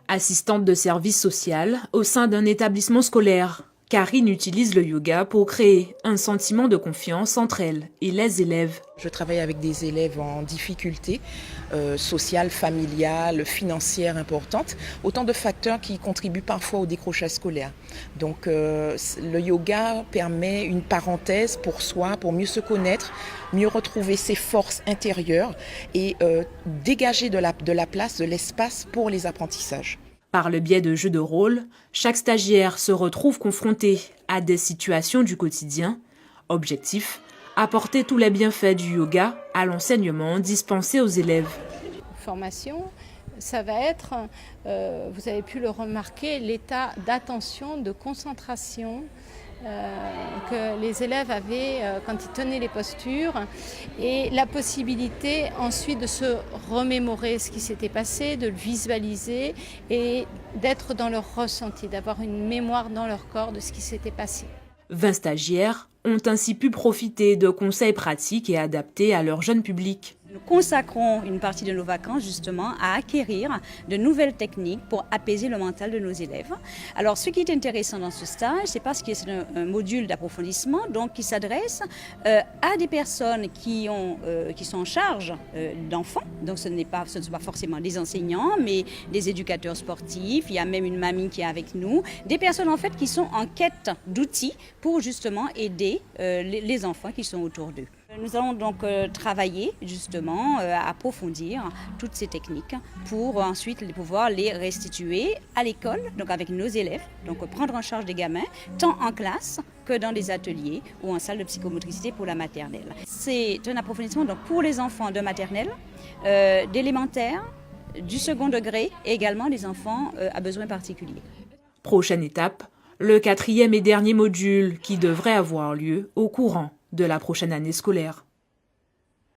Assistante de service social au sein d'un établissement scolaire, Karine utilise le yoga pour créer un sentiment de confiance entre elle et les élèves. Je travaille avec des élèves en difficulté sociale, familiale, financière importante, autant de facteurs qui contribuent parfois au décrochage scolaire. Donc le yoga permet une parenthèse pour soi, pour mieux se connaître, mieux retrouver ses forces intérieures et dégager de la place, de l'espace pour les apprentissages. Par le biais de jeux de rôle, chaque stagiaire se retrouve confronté à des situations du quotidien. Objectif, apporter tous les bienfaits du yoga à l'enseignement dispensé aux élèves. Formation, ça va être, vous avez pu le remarquer, l'état d'attention, de concentration que les élèves avaient quand ils tenaient les postures et la possibilité ensuite de se remémorer ce qui s'était passé, de le visualiser et d'être dans leur ressenti, d'avoir une mémoire dans leur corps de ce qui s'était passé. 20 stagiaires ont ainsi pu profiter de conseils pratiques et adaptés à leur jeune public. Nous consacrons une partie de nos vacances justement à acquérir de nouvelles techniques pour apaiser le mental de nos élèves. Alors ce qui est intéressant dans ce stage, c'est parce que c'est un module d'approfondissement donc qui s'adresse à des personnes qui sont en charge d'enfants. Donc ce ne sont pas forcément des enseignants, mais des éducateurs sportifs. Il y a même une mamie qui est avec nous. Des personnes en fait qui sont en quête d'outils pour justement aider les enfants qui sont autour d'eux. Nous allons donc travailler justement à approfondir toutes ces techniques pour ensuite pouvoir les restituer à l'école, donc avec nos élèves, donc prendre en charge des gamins, tant en classe que dans des ateliers ou en salle de psychomotricité pour la maternelle. C'est un approfondissement donc pour les enfants de maternelle, d'élémentaire, du second degré et également les enfants à besoins particuliers. Prochaine étape, le 4e et dernier module qui devrait avoir lieu au courant de la prochaine année scolaire.